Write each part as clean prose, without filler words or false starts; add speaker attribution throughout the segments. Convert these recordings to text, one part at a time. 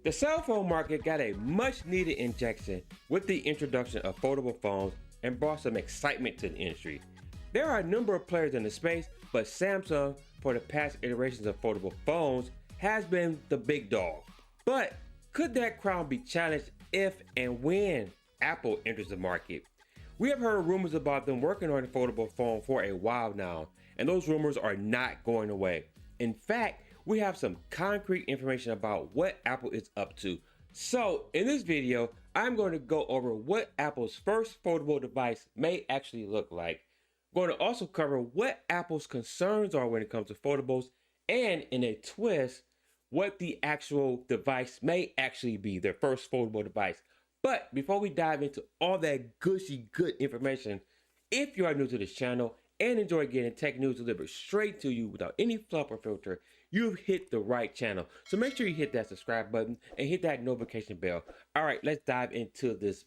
Speaker 1: The cell phone market got a much needed injection with the introduction of foldable phones and brought some excitement to the industry. There are a number of players in the space, but Samsung, for the past iterations of foldable phones, has been the big dog. But could that crown be challenged if and when Apple enters the market? We have heard rumors about them working on a foldable phone for a while now, and those rumors are not going away. In fact, we have some concrete information about what Apple is up to. So in this video, I'm going to go over what Apple's first foldable device may actually look like. I'm going to also cover what Apple's concerns are when it comes to foldables, and in a twist, what the actual device may actually be, their first foldable device. But before we dive into all that gushy good information, if you are new to this channel and enjoy getting tech news delivered straight to you without any fluff or filter, you've hit the right channel. So make sure you hit that subscribe button and hit that notification bell. All right, let's dive into this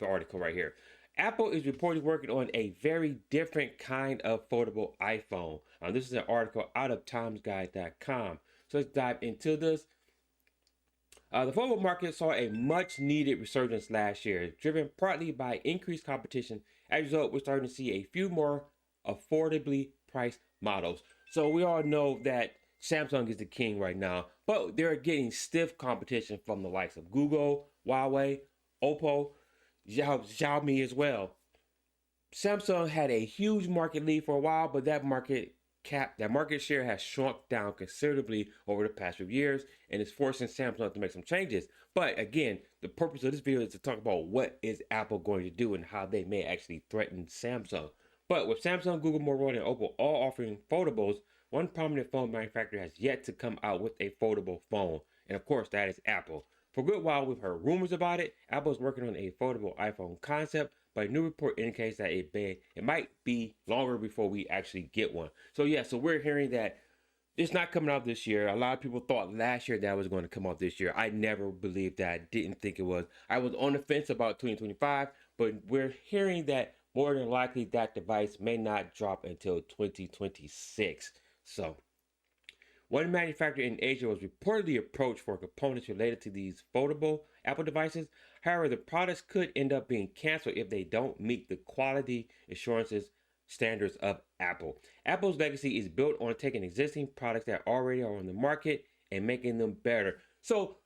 Speaker 1: article right here. Apple is reportedly working on a very different kind of foldable iPhone. This is an article out of timesguide.com. So let's dive into this. The foldable market saw a much needed resurgence last year, driven partly by increased competition. As a result, we're starting to see a few more affordably priced models. So we all know that Samsung is the king right now, but they're getting stiff competition from the likes of Google, Huawei, Oppo, Xiaomi as well. Samsung had a huge market lead for a while, but that market share has shrunk down considerably over the past few years, and it's forcing Samsung to make some changes. But again, the purpose of this video is to talk about what is Apple going to do and how they may actually threaten Samsung. But with Samsung, Google, Motorola, and Oppo all offering foldables, one prominent phone manufacturer has yet to come out with a foldable phone, and of course that is Apple. For a good while, we've heard rumors about it. Apple is working on a foldable iPhone concept, but a new report indicates that it might be longer before we actually get one. So we're hearing that it's not coming out this year. A lot of people thought last year that was going to come out this year. I never believed that. Didn't think it was. I was on the fence about 2025, but we're hearing that more than likely that device may not drop until 2026. So one manufacturer in Asia was reportedly approached for components related to these foldable Apple devices. However, the products could end up being canceled if they don't meet the quality assurances standards of Apple. Apple's legacy is built on taking existing products that already are on the market and making them better. So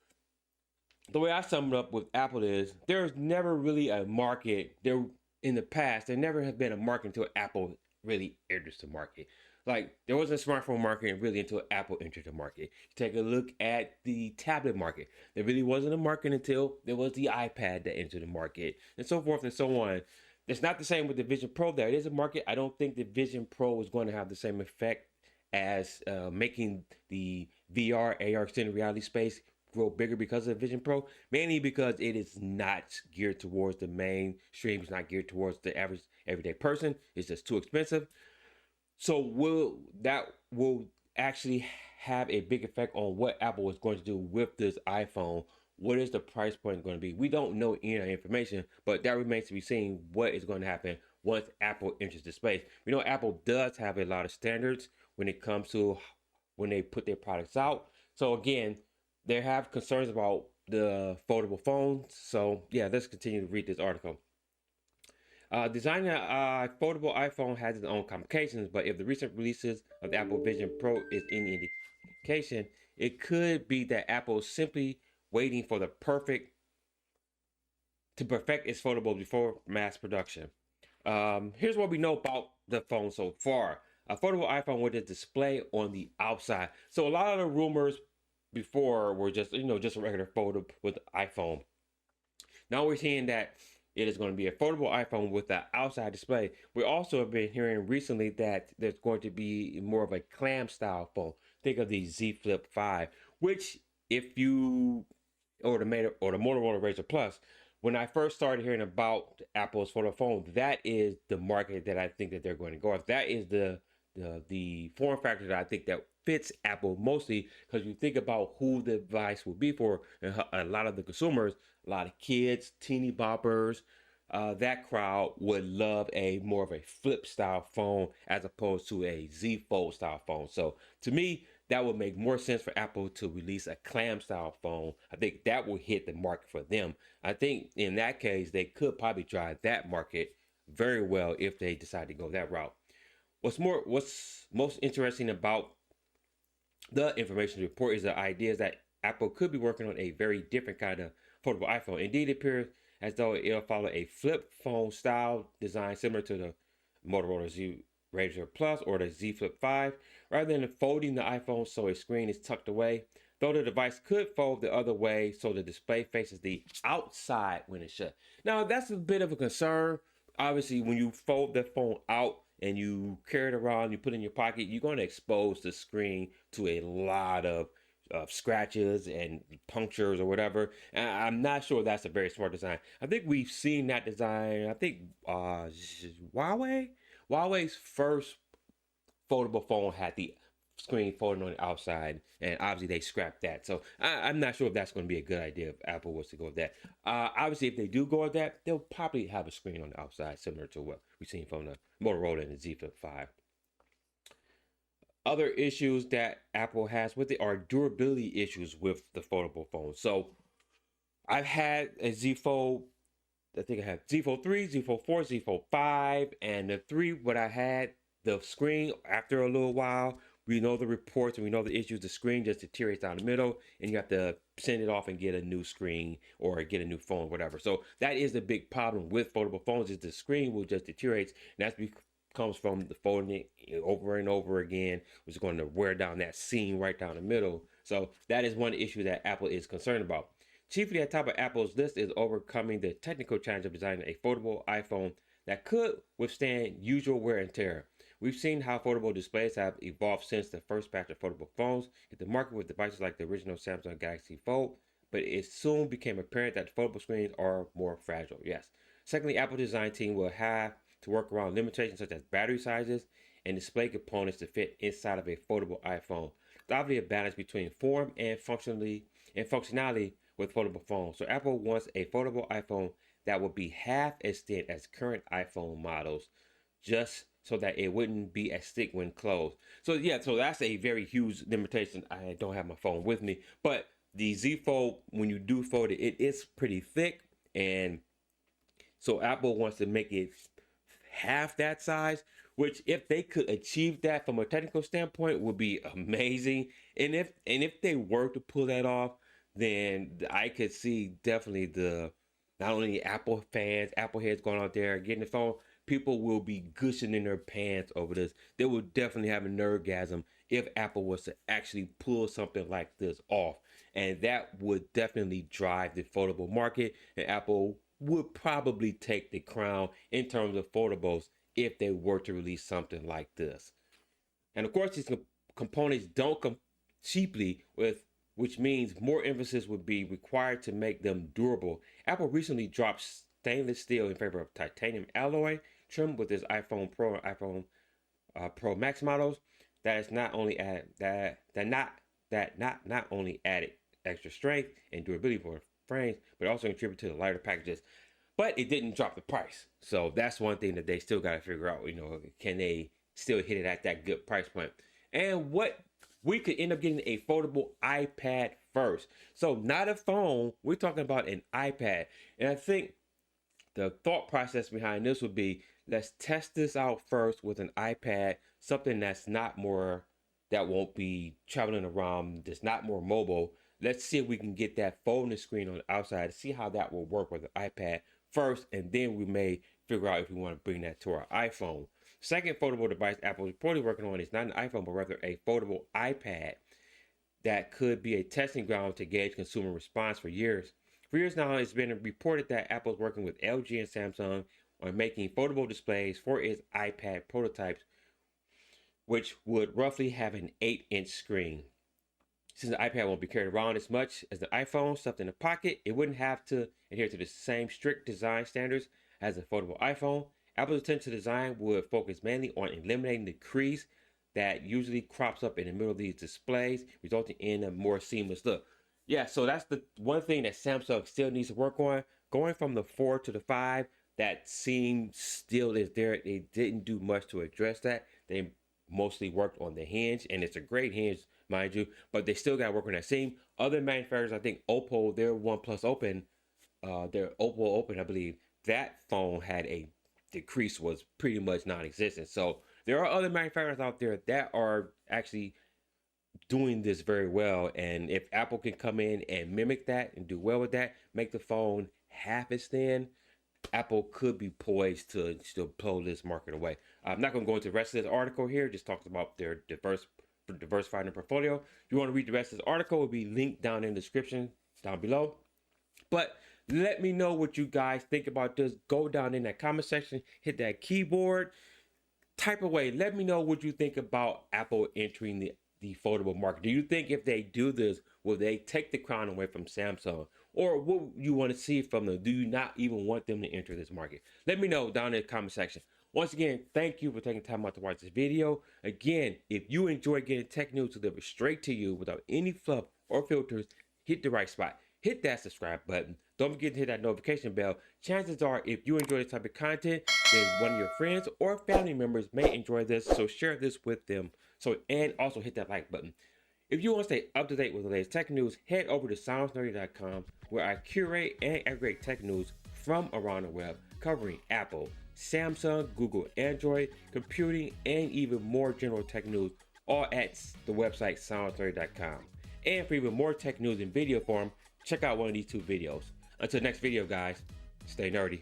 Speaker 1: the way I sum it up with Apple is there's never really a market there in the past. There never has been a market until Apple really enters the market. Like, there wasn't a smartphone market really until Apple entered the market. You take a look at the tablet market. There really wasn't a market until there was the iPad that entered the market, and so forth and so on. It's not the same with the Vision Pro. There is a market. I don't think the Vision Pro is going to have the same effect as making the VR, AR, extended reality space grow bigger because of the Vision Pro, mainly because it is not geared towards the mainstream. It's not geared towards the average everyday person. It's just too expensive. So that will actually have a big effect on what Apple is going to do with this iPhone. What is the price point going to be? We don't know any information, but that remains to be seen what is going to happen once Apple enters the space. We know Apple does have a lot of standards when it comes to when they put their products out. So again, they have concerns about the foldable phones. So yeah, let's continue to read this article. Designing a foldable iPhone has its own complications, but if the recent releases of the Apple Vision Pro is any indication, it could be that Apple is simply waiting for to perfect its foldable before mass production. Here's what we know about the phone so far. A foldable iPhone with a display on the outside. So a lot of the rumors before were just a regular foldable with iPhone. Now we're seeing that it is going to be a foldable iPhone with an outside display. We also have been hearing recently that there's going to be more of a clam style phone. Think of the Z Flip 5, which or the Motorola Razr Plus. When I first started hearing about Apple's foldable phone, that is the market that I think that they're going to go after. That is the form factor that I think that fits Apple mostly, because you think about who the device will be for, a lot of the consumers, a lot of kids, teeny boppers, that crowd would love a more of a flip style phone as opposed to a Z Fold style phone. So to me, that would make more sense for Apple to release a clam style phone. I think that will hit the market for them. I think in that case, they could probably drive that market very well if they decide to go that route. What's most interesting about the information report is the idea that Apple could be working on a very different kind of foldable iPhone. Indeed, it appears as though it'll follow a flip phone style design similar to the Motorola Z Razr Plus or the Z Flip 5, rather than folding the iPhone so a screen is tucked away. Though the device could fold the other way so the display faces the outside when it's shut. Now, that's a bit of a concern. Obviously, when you fold the phone out and you carry it around, you put it in your pocket, you're going to expose the screen to a lot of scratches and punctures or whatever. And I'm not sure that's a very smart design. I think we've seen that design. I think Huawei's first foldable phone had the screen folding on the outside, and obviously they scrapped that. So I'm not sure if that's going to be a good idea if Apple was to go with that. Obviously, if they do go with that, they'll probably have a screen on the outside similar to what we've seen from the Motorola and the Z Flip 5. Other issues that Apple has with it are durability issues with the foldable phone. So I've had a Z Fold, I think I have Z Fold 3, Z Fold 4, Z Fold 5, and the 3, what I had, the screen, after a little while, we know the reports and we know the issues. The screen just deteriorates down the middle, and you have to send it off and get a new screen or get a new phone, whatever. So that is the big problem with foldable phones, is the screen will just deteriorate, and that's comes from the folding it over and over again, which is going to wear down that seam right down the middle. So that is one issue that Apple is concerned about. Chiefly at top of Apple's list is overcoming the technical challenge of designing a foldable iPhone that could withstand usual wear and tear. We've seen how foldable displays have evolved since the first batch of foldable phones hit the market with devices like the original Samsung Galaxy Fold, but it soon became apparent that foldable screens are more fragile. Yes. Secondly, Apple design team will have to work around limitations such as battery sizes and display components to fit inside of a foldable iPhone. There's obviously a balance between form and functionality with foldable phones. So Apple wants a foldable iPhone that will be half as thin as current iPhone models, just so that it wouldn't be as thick when closed. So yeah, so that's a very huge limitation. I don't have my phone with me, but the Z Fold, when you do fold it, it is pretty thick, and so Apple wants to make it half that size, which if they could achieve that from a technical standpoint would be amazing. And if they were to pull that off, then I could see definitely the not only Apple fans, Apple heads going out there getting the phone, people will be gushing in their pants over this. They will definitely have an orgasm if Apple was to actually pull something like this off. And that would definitely drive the foldable market, and Apple would probably take the crown in terms of foldables if they were to release something like this. And of course, these components don't come cheaply, which means more emphasis would be required to make them durable. Apple recently dropped stainless steel in favor of titanium alloy trim with its iPhone Pro and iPhone Pro Max models. That is not only not only added extra strength and durability for frames, but also contribute to the lighter packages. But it didn't drop the price, so that's one thing that they still got to figure out. Can they still hit it at that good price point? And what we could end up getting a foldable iPad first. So not a phone, we're talking about an iPad. And I think the thought process behind this would be, let's test this out first with an iPad, something that won't be traveling around, that's not more mobile. Let's see if we can get that folding screen on the outside, see how that will work with an iPad first, and then we may figure out if we want to bring that to our iPhone. Second foldable device Apple is reportedly working on is not an iPhone, but rather a foldable iPad that could be a testing ground to gauge consumer response for years. For years now, it's been reported that Apple is working with LG and Samsung on making foldable displays for its iPad prototypes, which would roughly have an 8-inch screen. Since the iPad won't be carried around as much as the iPhone stuffed in the pocket, it wouldn't have to adhere to the same strict design standards as a foldable iPhone. Apple's attention to design would focus mainly on eliminating the crease that usually crops up in the middle of these displays, resulting in a more seamless look. Yeah, so that's the one thing that Samsung still needs to work on. Going from the 4 to the 5, that seam still is there. They didn't do much to address that. They mostly worked on the hinge, and it's a great hinge, mind you, but they still got to work on that. Same other manufacturers, I think Oppo, their OnePlus Open, their Oppo Open, I believe, that phone had a decrease, was pretty much non-existent. So there are other manufacturers out there that are actually doing this very well. And if Apple can come in and mimic that and do well with that, make the phone half as thin, Apple could be poised to still blow this market away. I'm not going to go into the rest of this article here, just talks about their diversifying their portfolio. If you want to read the rest of this article, it will be linked down in the description down below. But let me know what you guys think about this. Go down in that comment section, hit that keyboard, type away. Let me know what you think about Apple entering the foldable market. Do you think if they do this, will they take the crown away from Samsung? Or what you want to see from them? Do you not even want them to enter this market? Let me know down in the comment section. Once again, thank you for taking time out to watch this video. Again, if you enjoy getting tech news delivered straight to you without any fluff or filters, hit the right spot. Hit that subscribe button. Don't forget to hit that notification bell. Chances are, if you enjoy this type of content, then one of your friends or family members may enjoy this. So share this with them. And also hit that like button. If you want to stay up to date with the latest tech news, head over to SoundsNerdy.com, where I curate and aggregate tech news from around the web, covering Apple, Samsung, Google, Android, computing, and even more general tech news, all at the website SoundsNerdy.com. And for even more tech news in video form, check out one of these two videos. Until next video, guys, stay nerdy.